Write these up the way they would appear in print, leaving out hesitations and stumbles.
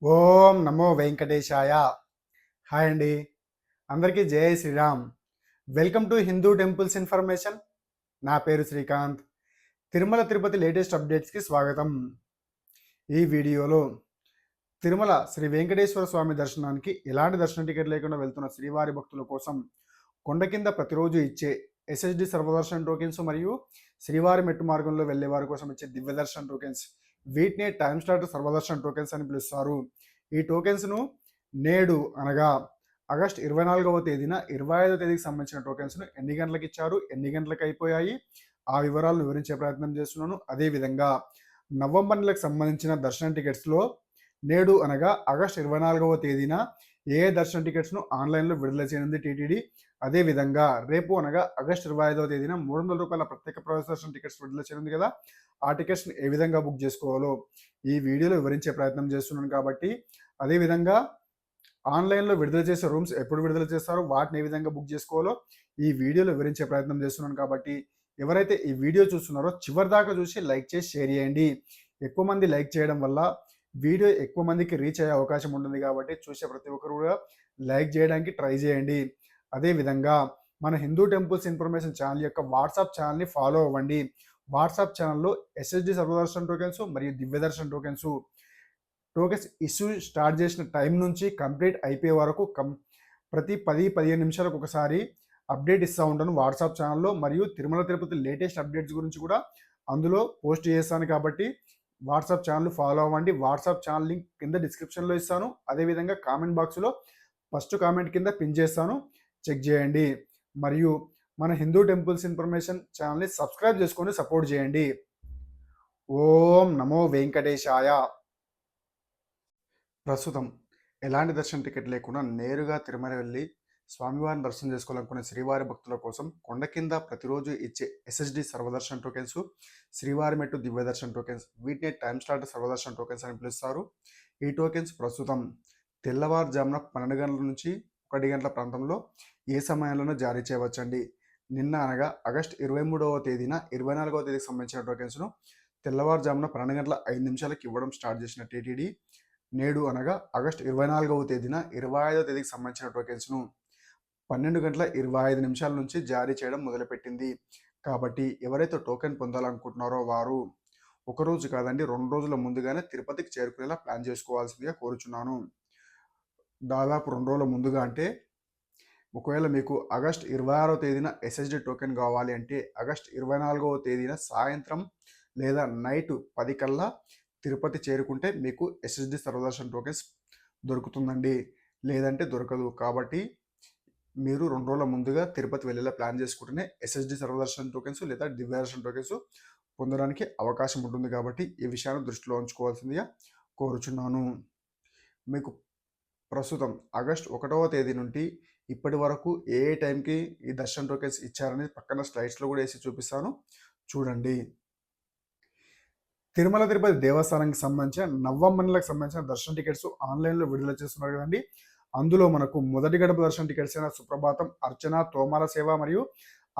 ఓం నమో వెంకటేశాయ. Hi అండి, అందరికీ జై Shriram. Welcome to Hindu temples information. నా పేరు శ్రీకాంత్. తిరుమల తిరుపతి లేటెస్ట్ అప్డేట్స్కి స్వాగతం. ఈ వీడియోలో తిరుమల శ్రీ వెంకటేశ్వర స్వామి దర్శనానికి ఎలాంటి దర్శన టికెట్ లేకుండా వెళ్తున్న శ్రీవారి భక్తుల కోసం కొండ కింద ప్రతిరోజు ఇచ్చే ఎస్ఎస్డి సర్వదర్శన్ టోకెన్స్ మరియు శ్రీవారి మెట్టు మార్గంలో వెళ్లే వారి కోసం ఇచ్చే దివ్య దర్శన్ టోకెన్స్, వీటినే టైమ్ స్టార్ట్ సర్వదర్శన్ టోకెన్స్ అని పిలుస్తారు. ఈ టోకెన్స్ను నేడు అనగా ఆగస్ట్ 24వ తేదీన 25వ తేదీకి సంబంధించిన టోకెన్స్ను ఎన్ని గంటలకు ఇచ్చారు, ఎన్ని గంటలకు అయిపోయాయి, ఆ వివరాలను వివరించే ప్రయత్నం చేస్తున్నాను. అదేవిధంగా నవంబర్ నెలకు సంబంధించిన దర్శన టికెట్స్లో నేడు అనగా ఆగస్ట్ 24వ తేదీన ఏ దర్శన టికెట్స్ను ఆన్లైన్లో విడుదల చేయనుంది టీటీడీ. అదేవిధంగా రేపు అనగా ఆగస్ట్ 25వ తేదీన ₹300 ప్రత్యేక ప్రవేశ దర్శన టికెట్స్ విడుదల చేయనుంది కదా, ఆ టికెట్స్ని ఏ విధంగా బుక్ చేసుకోవాలో ఈ వీడియోలో వివరించే ప్రయత్నం చేస్తున్నాను. కాబట్టి అదేవిధంగా ఆన్లైన్లో విడుదల చేసే రూమ్స్ ఎప్పుడు విడుదల చేస్తారో వాటిని ఏ విధంగా బుక్ చేసుకోవాలో ఈ వీడియోలో వివరించే ప్రయత్నం చేస్తున్నాను. కాబట్టి ఎవరైతే ఈ వీడియో చూస్తున్నారో చివరి దాకా చూసి లైక్ చేసి షేర్ చేయండి. ఎక్కువ మంది లైక్ చేయడం వల్ల వీడియో ఎక్కువ మందికి రీచ్ అయ్యే అవకాశం ఉంటుంది. కాబట్టి చూసే ప్రతి ఒక్కరు కూడా లైక్ చేయడానికి ట్రై చేయండి. అదేవిధంగా మన హిందూ టెంపుల్స్ ఇన్ఫర్మేషన్ ఛానల్ యొక్క వాట్సాప్ ఛానల్ని ఫాలో అవ్వండి. వాట్సాప్ ఛానల్లో ఎస్ఎస్డి సర్వదర్శన్ టోకెన్స్ మరియు దివ్య దర్శన్ టోకెన్స్ ఇష్యూ స్టార్ట్ చేసిన టైం నుంచి కంప్లీట్ అయిపోయే వరకు ప్రతి 10-15 నిమిషాలకు ఒకసారి అప్డేట్ ఇస్తూ ఉంటాను వాట్సాప్ ఛానల్లో. మరియు తిరుమల తిరుపతి లేటెస్ట్ అప్డేట్స్ గురించి కూడా అందులో పోస్ట్ చేస్తాను. కాబట్టి వాట్సాప్ ఛానల్ ఫాలో అవ్వండి. వాట్సాప్ ఛానల్ లింక్ కింద డిస్క్రిప్షన్లో ఇస్తాను. అదేవిధంగా కామెంట్ బాక్స్లో ఫస్ట్ కామెంట్ కింద పిన్ చేస్తాను, చెక్ చేయండి. మరియు మన హిందూ టెంపుల్స్ ఇన్ఫర్మేషన్ ఛానల్ని సబ్స్క్రైబ్ చేసుకొని సపోర్ట్ చేయండి. ఓం నమో వెంకటేశాయ. ప్రస్తుతం ఎలాంటి దర్శన టికెట్ లేకుండా నేరుగా తిరుమల వెళ్ళి స్వామివారిని దర్శనం చేసుకోవాలనుకునే శ్రీవారి భక్తుల కోసం కొండ కింద ప్రతిరోజు ఇచ్చే ఎస్ఎస్డి సర్వదర్శన్ టోకెన్స్, శ్రీవారి మెట్టు దివ్య దర్శన్ టోకెన్స్, వీటిని టైమ్ స్టార్ట్ సర్వదర్శన్ టోకెన్స్ అని పిలుస్తారు. ఈ టోకెన్స్ ప్రస్తుతం తెల్లవారుజామున 12 గంటల నుంచి 1 గంటల ప్రాంతంలో ఏ సమయంలోనూ జారీ చేయవచ్చండి. నిన్న అనగా ఆగస్ట్ 23వ తేదీన 24వ తేదీకి సంబంధించిన టోకెన్స్ను తెల్లవారుజామున 12 గంటల 5 నిమిషాలకు ఇవ్వడం స్టార్ట్ చేసిన టీటీడీ నేడు అనగా ఆగస్ట్ 24వ తేదీన 25వ తేదీకి సంబంధించిన టోకెన్స్ను 12 గంటల 25 నిమిషాల నుంచి జారీ చేయడం మొదలుపెట్టింది. కాబట్టి ఎవరైతే టోకెన్ పొందాలనుకుంటున్నారో వారు ఒకరోజు కాదండి 2 రోజుల ముందుగానే తిరుపతికి చేరుకునేలా ప్లాన్ చేసుకోవాల్సిందిగా కోరుచున్నాను. దాదాపు 2 రోజుల ముందుగా అంటే ఒకవేళ మీకు ఆగస్ట్ 26వ తేదీన ఎస్ఎస్డి టోకెన్ కావాలి అంటే ఆగస్ట్ 24వ తేదీన సాయంత్రం లేదా నైట్ 10 కల్లా తిరుపతి చేరుకుంటే మీకు ఎస్ఎస్డి సర్వదర్శన్ టోకెన్స్ దొరుకుతుందండి, లేదంటే దొరకదు. కాబట్టి మీరు 2 రోజుల ముందుగా తిరుపతి వెళ్ళేలా ప్లాన్ చేసుకుంటేనే ఎస్ఎస్డి సర్వదర్శన్ టోకెన్స్ లేదా దివ్య దర్శన్ టోకెన్స్ పొందడానికి అవకాశం ఉంటుంది. కాబట్టి ఈ విషయాన్ని దృష్టిలో ఉంచుకోవాల్సిందిగా కోరుచున్నాను. మీకు ప్రస్తుతం ఆగస్ట్ 1వ తేదీ నుండి ఇప్పటి వరకు ఏ టైంకి ఈ దర్శన్ టోకెన్స్ ఇచ్చారనేది పక్కన స్లైడ్స్లో కూడా వేసి చూపిస్తాను, చూడండి. తిరుమల తిరుపతి దేవస్థానానికి సంబంధించిన నవంబర్ నెలకు సంబంధించిన దర్శన టికెట్స్ ఆన్లైన్లో విడుదల చేస్తున్నారు కదండి. అందులో మనకు మొదటి గడప దర్శన టికెట్స్ అయిన సుప్రభాతం, అర్చన, తోమాల సేవ మరియు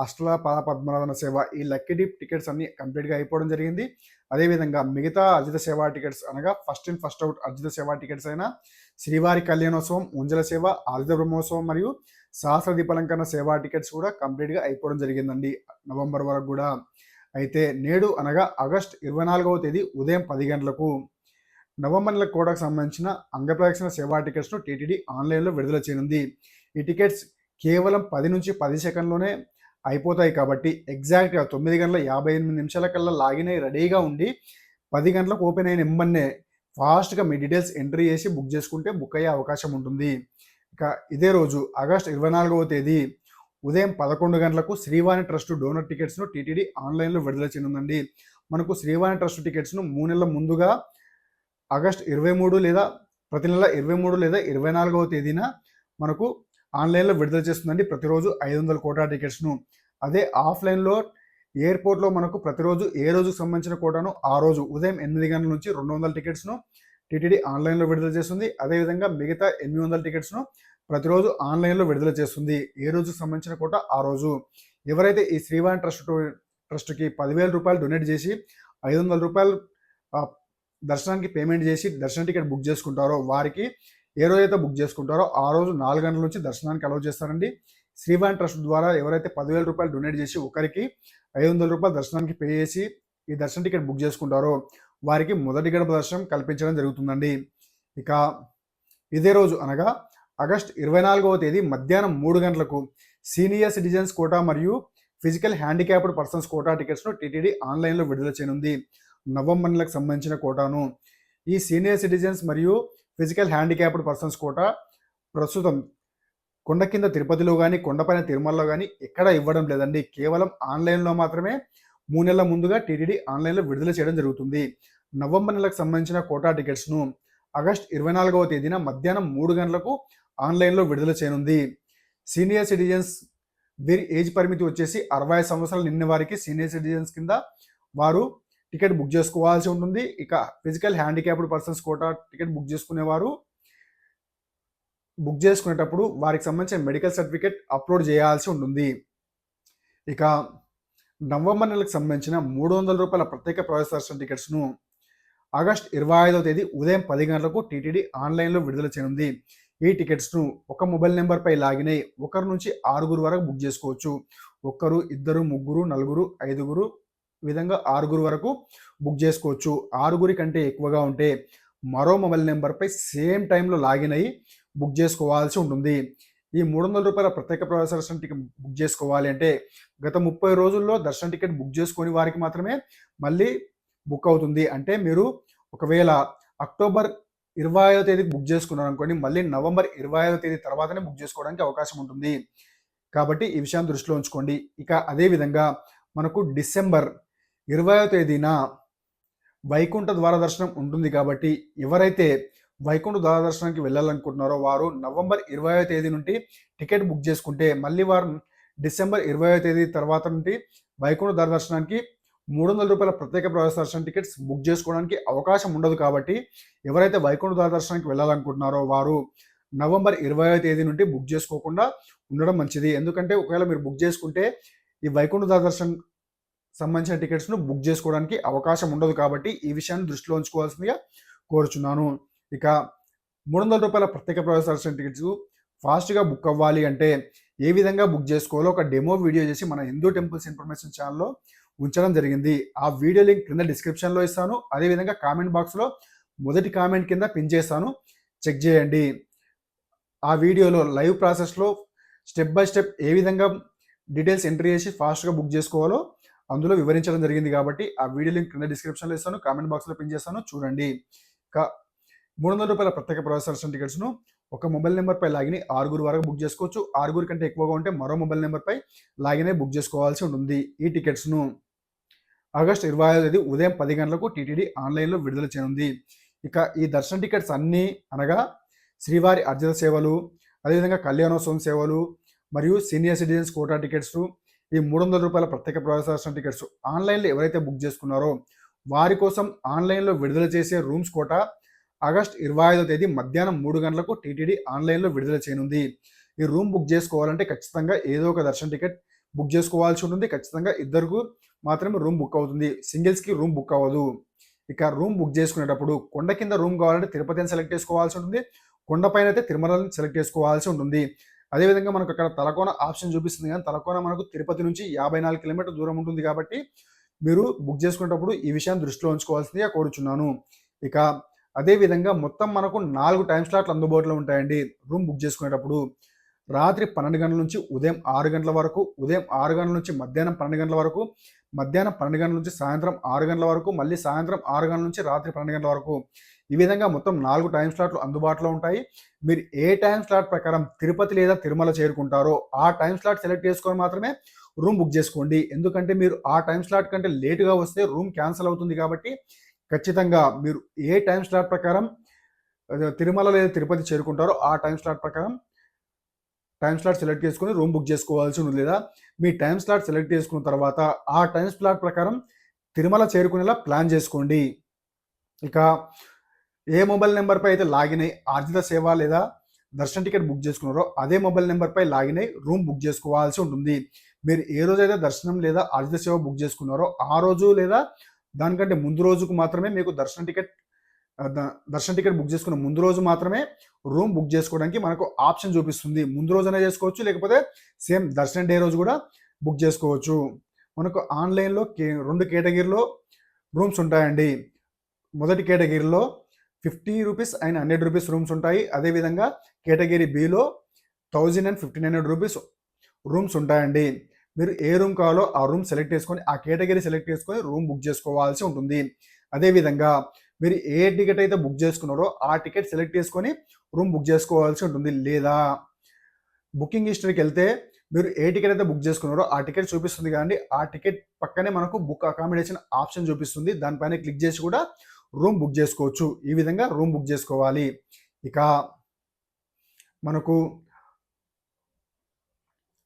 అష్టల పాద పద్మనాభన సేవ, ఈ లక్కీ డిప్ టికెట్స్ అన్ని కంప్లీట్గా అయిపోవడం జరిగింది. అదేవిధంగా మిగతా అర్జిత సేవా టికెట్స్ అనగా ఫస్ట్ ఇన్ ఫస్ట్ అవుట్ అర్జిత సేవా టికెట్స్ అయిన శ్రీవారి కళ్యాణోత్సవం, ఉంజల సేవ, ఆదిత్య బ్రహ్మోత్సవం మరియు సహస్ర దీపాలంకరణ సేవా టికెట్స్ కూడా కంప్లీట్గా అయిపోవడం జరిగిందండి నవంబర్ వరకు కూడా. అయితే నేడు అనగా ఆగస్ట్ 24వ తేదీ ఉదయం 10 గంటలకు నవంబర్ నెల కోటాకు సంబంధించిన అంగప్రదక్షిణ సేవా టికెట్స్ను టీటీడీ ఆన్లైన్లో విడుదల చేయనుంది. ఈ టికెట్స్ కేవలం 10 నుంచి 10 సెకండ్లోనే అయిపోతాయి. కాబట్టి ఎగ్జాక్ట్గా 9 గంటల 58 నిమిషాల కల్లా లాగిన్ అయ్యి రెడీగా ఉండి 10 గంటలకు ఓపెన్ అయిన ఇమ్మన్నే ఫాస్ట్గా మీ డీటెయిల్స్ ఎంట్రీ చేసి బుక్ చేసుకుంటే బుక్ అయ్యే అవకాశం ఉంటుంది. ఇక ఇదే రోజు ఆగస్ట్ 24వ తేదీ ఉదయం 11 గంటలకు శ్రీవాణి ట్రస్ట్ డోనర్ టికెట్స్ను టీటీడీ ఆన్లైన్లో విడుదల చేయనుందండి. మనకు శ్రీవాణి ట్రస్ట్ టికెట్స్ను 3 నెలల ముందుగా ఆగస్ట్ 23 లేదా ప్రతి నెల 23 లేదా 24వ తేదీన మనకు ఆన్లైన్లో విడుదల చేస్తుందండి. ప్రతిరోజు 500 కోటా టికెట్స్ను. అదే ఆఫ్లైన్లో ఎయిర్పోర్ట్లో మనకు ప్రతిరోజు ఏ రోజుకు సంబంధించిన కోటాను ఆ రోజు ఉదయం 8 గంటల నుంచి 200 టికెట్స్ను టీటీడీ ఆన్లైన్లో విడుదల చేస్తుంది. అదేవిధంగా మిగతా 800 టికెట్స్ను ప్రతిరోజు ఆన్లైన్లో విడుదల చేస్తుంది. ఏ రోజుకు సంబంధించిన కోట ఆ రోజు. ఎవరైతే ఈ శ్రీవాణి ట్రస్ట్కి 10,000 రూపాయలు డొనేట్ చేసి 500 రూపాయలు దర్శనానికి పేమెంట్ చేసి దర్శన టికెట్ బుక్ చేసుకుంటారో వారికి ఏ రోజైతే బుక్ చేసుకుంటారో ఆ రోజు 4 గంటల నుంచి దర్శనానికి అలౌ చేస్తారండి. శ్రీవాణి ట్రస్ట్ ద్వారా ఎవరైతే 10,000 రూపాయలు డొనేట్ చేసి ఒకరికి 500 రూపాయలు దర్శనానికి పే చేసి ఈ దర్శన టికెట్ బుక్ చేసుకుంటారో వారికి మొదటి గడప దర్శనం కల్పించడం జరుగుతుందండి. ఇక ఇదే రోజు అనగా ఆగస్ట్ 24వ తేదీ మధ్యాహ్నం 3 గంటలకు సీనియర్ సిటిజన్స్ కోటా మరియు ఫిజికల్ హ్యాండిక్యాప్డ్ పర్సన్స్ కోటా టికెట్స్ను టీటీడీ ఆన్లైన్లో విడుదల చేయనుంది. నవంబర్ నెలకు సంబంధించిన కోటాను ఈ సీనియర్ సిటిజన్స్ మరియు ఫిజికల్ హ్యాండిక్యాప్డ్ పర్సన్స్ కోటా ప్రస్తుతం కొండ కింద తిరుపతిలో కానీ కొండపైన తిరుమలలో కానీ ఎక్కడ ఇవ్వడం లేదండి. కేవలం ఆన్లైన్లో మాత్రమే 3 నెలల ముందుగా టీటీడీ ఆన్లైన్లో విడుదల చేయడం జరుగుతుంది. నవంబర్ నెలకు సంబంధించిన కోటా టికెట్స్ను ఆగస్ట్ 24వ తేదీన మధ్యాహ్నం 3 గంటలకు ఆన్లైన్లో విడుదల చేయనుంది. సీనియర్ సిటిజన్స్ వీరి ఏజ్ పరిమితి వచ్చేసి 65 సంవత్సరాలు నిన్న వారికి సీనియర్ సిటిజన్స్ కింద వారు టికెట్ బుక్ చేసుకోవాల్సి ఉంటుంది. ఇక physical handicapped persons quota ticket book చేసుకునేవారు బుక్ చేసుకునేటప్పుడు వారికి సంబంధించిన మెడికల్ సర్టిఫికేట్ అప్లోడ్ చేయాల్సి ఉంటుంది. ఇక నవంబర్ నెలకు సంబంధించిన 300 రూపాయల ప్రత్యేక ప్రవేశ దర్శన టికెట్స్ను ఆగస్ట్ 25వ తేదీ ఉదయం 10 గంటలకు టీటీడీ ఆన్లైన్లో విడుదల చేయనుంది. ఈ టికెట్స్ను ఒక మొబైల్ నెంబర్పై లాగిన్ అయ్యి 1 నుంచి 6 వరకు బుక్ చేసుకోవచ్చు. 1, 2, 3, 4, 5 విధంగా 6 వరకు బుక్ చేసుకోవచ్చు. 6 కంటే ఎక్కువగా ఉంటే మరో మొబైల్ నెంబర్పై సేమ్ టైంలో లాగిన్ అయ్యి బుక్ చేసుకోవాల్సి ఉంటుంది. ఈ 300 రూపాయల ప్రత్యేక ప్రవేశ దర్శన టికెట్ బుక్ చేసుకోవాలి అంటే గత 30 రోజుల్లో దర్శన టికెట్ బుక్ చేసుకొని వారికి మాత్రమే మళ్ళీ బుక్ అవుతుంది. అంటే మీరు ఒకవేళ అక్టోబర్ 25వ తేదీకి బుక్ చేసుకున్నారు అనుకోండి, మళ్ళీ నవంబర్ 25వ తేదీ తర్వాతనే బుక్ చేసుకోవడానికి అవకాశం ఉంటుంది. కాబట్టి ఈ విషయాన్ని దృష్టిలో ఉంచుకోండి. ఇక అదేవిధంగా మనకు డిసెంబర్ 20వ తేదీన వైకుంఠ ద్వార దర్శనం ఉంటుంది. కాబట్టి ఎవరైతే వైకుంఠ ద్వార దర్శనానికి వెళ్ళాలనుకుంటున్నారో వారు నవంబర్ 20వ తేదీ నుండి టికెట్ బుక్ చేసుకుంటే మళ్ళీ వారు డిసెంబర్ 20వ తేదీ తర్వాత నుండి వైకుంఠ ద్వార దర్శనానికి 300 రూపాయల ప్రత్యేక ప్రవేశ దర్శన టికెట్స్ బుక్ చేసుకోవడానికి అవకాశం ఉండదు. కాబట్టి ఎవరైతే వైకుంఠ ద్వార దర్శనానికి వెళ్ళాలనుకుంటున్నారో వారు నవంబర్ 20వ తేదీ నుండి బుక్ చేసుకోకుండా ఉండడం మంచిది. ఎందుకంటే ఒకవేళ మీరు బుక్ చేసుకుంటే ఈ వైకుంఠ ద్వార దర్శనం సంబంధించిన టికెట్స్ను బుక్ చేసుకోవడానికి అవకాశం ఉండదు. కాబట్టి ఈ విషయాన్ని దృష్టిలో ఉంచుకోవాల్సిందిగా కోరుచున్నాను. ఇక 300 రూపాయల ప్రత్యేక ప్రవేశ దర్శన టికెట్స్ ఫాస్ట్గా బుక్ అవ్వాలి అంటే ఏ విధంగా బుక్ చేసుకోవాలో ఒక డెమో వీడియో చేసి మన హిందూ టెంపుల్స్ ఇన్ఫర్మేషన్ ఛానల్లో ఉంచడం జరిగింది. ఆ వీడియో లింక్ కింద డిస్క్రిప్షన్లో ఇస్తాను. అదేవిధంగా కామెంట్ బాక్స్లో మొదటి కామెంట్ కింద పిన్ చేస్తాను, చెక్ చేయండి. ఆ వీడియోలో లైవ్ ప్రాసెస్లో స్టెప్ బై స్టెప్ ఏ విధంగా డీటెయిల్స్ ఎంట్రీ చేసి ఫాస్ట్గా బుక్ చేసుకోవాలో అందులో వివరించడం జరిగింది. కాబట్టి ఆ వీడియో లింక్ కింద డిస్క్రిప్షన్లో ఇస్తాను, కామెంట్ బాక్స్లో పిన్ చేస్తాను, చూడండి. ఇక 300 రూపాయల ప్రత్యేక ప్రవేశ దర్శన టికెట్స్ను ఒక మొబైల్ నెంబర్పై లాగిన్ 6 వరకు బుక్ చేసుకోవచ్చు. 6 కంటే ఎక్కువగా ఉంటే మరో మొబైల్ నెంబర్పై లాగిన్ అయి బుక్ చేసుకోవాల్సి ఉంటుంది. ఈ టికెట్స్ను ఆగస్ట్ 25వ తేదీ ఉదయం 10 గంటలకు టీటీడీ ఆన్లైన్లో విడుదల చేయనుంది. ఇక ఈ దర్శన టికెట్స్ అన్నీ అనగా శ్రీవారి అర్జిత సేవలు, అదేవిధంగా కళ్యాణోత్సవం సేవలు మరియు సీనియర్ సిటిజన్స్ కోటా టికెట్స్, ఈ 300 రూపాయల ప్రత్యేక ప్రవేశ దర్శన టికెట్స్ ఆన్లైన్లో ఎవరైతే బుక్ చేసుకున్నారో వారి కోసం ఆన్లైన్లో విడుదల చేసే రూమ్స్ కోటా ఆగస్ట్ 25వ తేదీ మధ్యాహ్నం 3 గంటలకు టీటీడీ ఆన్లైన్లో విడుదల చేయనుంది. ఈ రూమ్ బుక్ చేసుకోవాలంటే ఖచ్చితంగా ఏదో ఒక దర్శన టికెట్ బుక్ చేసుకోవాల్సి ఉంటుంది. ఖచ్చితంగా ఇద్దరికి మాత్రమే రూమ్ బుక్ అవుతుంది, సింగిల్స్కి రూమ్ బుక్ అవ్వదు. ఇక రూమ్ బుక్ చేసుకునేటప్పుడు కొండ కింద రూమ్ కావాలంటే తిరుపతిని సెలెక్ట్ చేసుకోవాల్సి ఉంటుంది, కొండపైన అయితే తిరుమలని సెలెక్ట్ చేసుకోవాల్సి ఉంటుంది. అదేవిధంగా మనకు అక్కడ తలకోన ఆప్షన్ చూపిస్తుంది, కానీ తలకోన మనకు తిరుపతి నుంచి 54 కిలోమీటర్ల దూరం ఉంటుంది. కాబట్టి మీరు బుక్ చేసుకునేటప్పుడు ఈ విషయాన్ని దృష్టిలో ఉంచుకోవాల్సిందిగా కోరుచున్నాను. ఇక అదేవిధంగా మొత్తం మనకు 4 టైం స్లాట్లు అందుబాటులో ఉంటాయండి రూమ్ బుక్ చేసుకునేటప్పుడు. రాత్రి 12 గంటల నుంచి ఉదయం 6 గంటల వరకు, ఉదయం 6 గంటల నుంచి మధ్యాహ్నం 12 గంటల వరకు, మధ్యాహ్నం 12 గంటల నుంచి సాయంత్రం 6 గంటల వరకు, మళ్ళీ సాయంత్రం 6 గంటల నుంచి రాత్రి 12 గంటల వరకు. ఈ విధంగా మొత్తం 4 టైం స్లాట్లు అందుబాటులో ఉంటాయి. మీరు ఏ టైం స్లాట్ ప్రకారం తిరుపతి లేదా తిరుమల చేరుకుంటారో ఆ టైం స్లాట్ సెలెక్ట్ చేసుకొని మాత్రమే రూమ్ బుక్ చేసుకోండి. ఎందుకంటే మీరు ఆ టైం స్లాట్ కంటే లేటుగా వస్తే రూమ్ క్యాన్సిల్ అవుతుంది. కాబట్టి ఖచ్చితంగా మీరు ఏ టైం స్లాట్ ప్రకారం తిరుమల లేదా తిరుపతి చేరుకుంటారో ఆ టైం స్లాట్ ప్రకారం టైం స్లాట్ సెలెక్ట్ చేసుకొని రూమ్ బుక్ చేసుకోవాల్సి ఉంది. లేదా మీ టైం స్లాట్ సెలెక్ట్ చేసుకున్న తర్వాత ఆ టైం స్లాట్ ప్రకారం తిరుమల చేరుకునేలా ప్లాన్ చేసుకోండి. ఇక ఏ మొబైల్ నెంబర్పై అయితే లాగిన్ అయ్యి ఆర్జిత సేవ లేదా దర్శన టికెట్ బుక్ చేసుకున్నారో అదే మొబైల్ నెంబర్పై లాగిన్ అయ్యి రూమ్ బుక్ చేసుకోవాల్సి ఉంటుంది. మీరు ఏ రోజైతే దర్శనం లేదా ఆర్జిత సేవ బుక్ చేసుకున్నారో ఆ రోజు లేదా దానికంటే ముందు రోజుకు మాత్రమే మీకు దర్శన టికెట్ దర్శన టికెట్ బుక్ చేసుకున్న ముందు రోజు మాత్రమే రూమ్ బుక్ చేసుకోవడానికి మనకు ఆప్షన్ చూపిస్తుంది. ముందు రోజైనా చేసుకోవచ్చు, లేకపోతే సేమ్ దర్శనం డే రోజు కూడా బుక్ చేసుకోవచ్చు. మనకు ఆన్లైన్లో 2 కేటగిరీలో రూమ్స్ ఉంటాయండి. మొదటి కేటగిరీలో 50 రూపీస్ అండ్ 100 రూపీస్ రూమ్స్ ఉంటాయి. అదేవిధంగా category below 1000 and 1500 rupees rooms ఉంటాయండి. మీరు ఏ రూమ్ కావాలో ఆ రూమ్ సెలెక్ట్ చేసుకొని, ఆ కేటగిరీ సెలెక్ట్ చేసుకొని రూమ్ బుక్ చేసుకోవాల్సి ఉంటుంది. అదేవిధంగా మీరు ఏ టికెట్ అయితే బుక్ చేసుకున్నారో ఆ టికెట్ సెలెక్ట్ చేసుకొని రూమ్ బుక్ చేసుకోవాల్సి ఉంటుంది. లేదా బుకింగ్ హిస్టరీకి వెళ్తే మీరు ఏ టికెట్ అయితే బుక్ చేసుకున్నారో ఆ టికెట్ చూపిస్తుంది కానీ ఆ టికెట్ పక్కనే మనకు బుక్ అకామిడేషన్ ఆప్షన్ చూపిస్తుంది. దానిపైన క్లిక్ చేసి కూడా రూమ్ బుక్ చేసుకోవచ్చు. ఈ విధంగా రూమ్ బుక్ చేసుకోవాలి. ఇక మనకు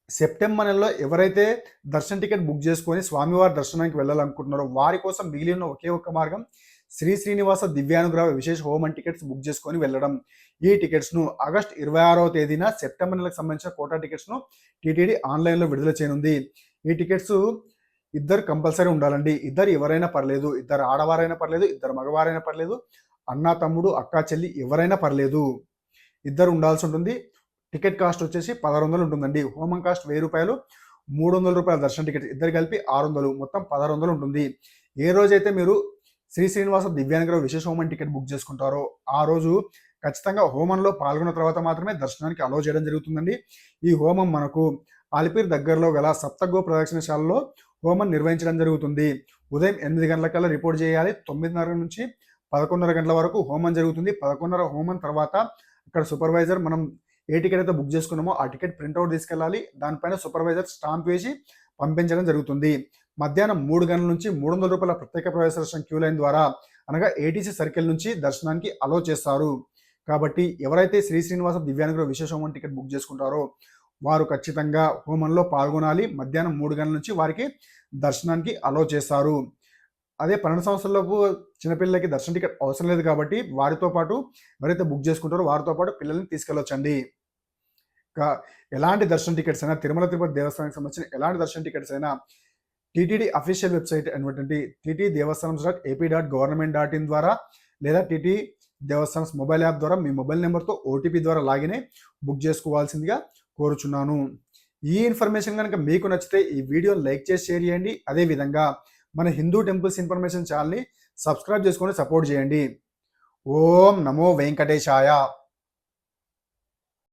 సెప్టెంబర్ నెలలో ఎవరైతే దర్శన టికెట్ బుక్ చేసుకొని స్వామివారి దర్శనానికి వెళ్ళాలనుకుంటున్నారో వారి కోసం మిగిలిన ఒకే ఒక్క మార్గం శ్రీ శ్రీనివాస దివ్యానుగ్రహ విశేష హోమం టికెట్స్ బుక్ చేసుకొని వెళ్ళడం. ఈ టికెట్స్ను ఆగస్ట్ 26వ తేదీన సెప్టెంబర్ నెలకు సంబంధించిన కోటా టికెట్స్ను టీటీడీ ఆన్లైన్లో విడుదల చేయనుంది. ఈ టికెట్స్ ఇద్దరు కంపల్సరీ ఉండాలండి. ఇద్దరు ఎవరైనా పర్లేదు, ఇద్దరు ఆడవారైనా పర్లేదు, ఇద్దరు మగవారైనా పర్లేదు, అన్న తమ్ముడు అక్క చెల్లి ఎవరైనా పర్లేదు, ఇద్దరు ఉండాల్సి ఉంటుంది. టికెట్ కాస్ట్ వచ్చేసి 1600 ఉంటుందండి. హోమం కాస్ట్ 1000 రూపాయలు, 300 రూపాయల దర్శన టికెట్, ఇద్దరు కలిపి 600, మొత్తం 1600 ఉంటుంది. ఏ రోజైతే మీరు శ్రీ శ్రీనివాస దివ్యానుగ్రహ విశేష హోమం టికెట్ బుక్ చేసుకుంటారో ఆ రోజు ఖచ్చితంగా హోమంలో పాల్గొన్న తర్వాత మాత్రమే దర్శనానికి అలౌ చేయడం జరుగుతుందండి. ఈ హోమం మనకు ఆలిపిరి దగ్గరలో గల సప్తగో ప్రదక్షిణశాలలో హోమం నిర్వహించడం జరుగుతుంది. ఉదయం 8 గంటలకల్లా రిపోర్ట్ చేయాలి. 9:30 నుంచి 11:30 గంటల వరకు హోమం జరుగుతుంది. 11:30 హోమం తర్వాత అక్కడ సూపర్వైజర్ మనం ఏ టికెట్ అయితే బుక్ చేసుకున్నామో ఆ టికెట్ ప్రింట్అవుట్ తీసుకెళ్ళాలి. దానిపైన సూపర్వైజర్ స్టాంప్ వేసి పంపించడం జరుగుతుంది. మధ్యాహ్నం 3 గంటల నుంచి 300 రూపాయల ప్రత్యేక ప్రవేశ దర్శనం క్యూ లైన్ ద్వారా అనగా ఏటీసీ సర్కిల్ నుంచి దర్శనానికి అలో చేస్తారు. కాబట్టి ఎవరైతే శ్రీ శ్రీనివాస దివ్యానుగ్రహ విశేష హోమం టికెట్ బుక్ చేసుకుంటారో వారు ఖచ్చితంగా హోమంలో పాల్గొనాలి. మధ్యాహ్నం 3 గంటల నుంచి వారికి దర్శనానికి అలో చేస్తారు. అదే 12 సంవత్సరాలలోపు చిన్నపిల్లలకి దర్శన టికెట్ అవసరం లేదు కాబట్టి వారితో పాటు ఎవరైతే బుక్ చేసుకుంటారో వారితో పాటు పిల్లల్ని తీసుకెళ్ళొచ్చండి. ఎలాంటి దర్శన టికెట్స్ అయినా తిరుమల తిరుపతి దేవస్థానానికి సంబంధించిన ఎలాంటి దర్శన టికెట్స్ అయినా టీటీడీ అఫీషియల్ వెబ్సైట్ అయినటువంటి ttdevastanams.ap.government.in ద్వారా లేదా టీటీ దేవస్థానం మొబైల్ యాప్ ద్వారా మీ మొబైల్ నెంబర్తో ఓటీపీ ద్వారా లాగిన్ అయి బుక్ చేసుకోవాల్సిందిగా కోరుచున్నాను. ఈ ఇన్ఫర్మేషన్ కనుక మీకు నచ్చితే ఈ వీడియోని లైక్ చేసి షేర్ చేయండి. అదేవిధంగా మన హిందూ టెంపుల్స్ ఇన్ఫర్మేషన్ ఛానల్ని సబ్స్క్రైబ్ చేసుకొని సపోర్ట్ చేయండి. ఓం నమో వెంకటేశాయ.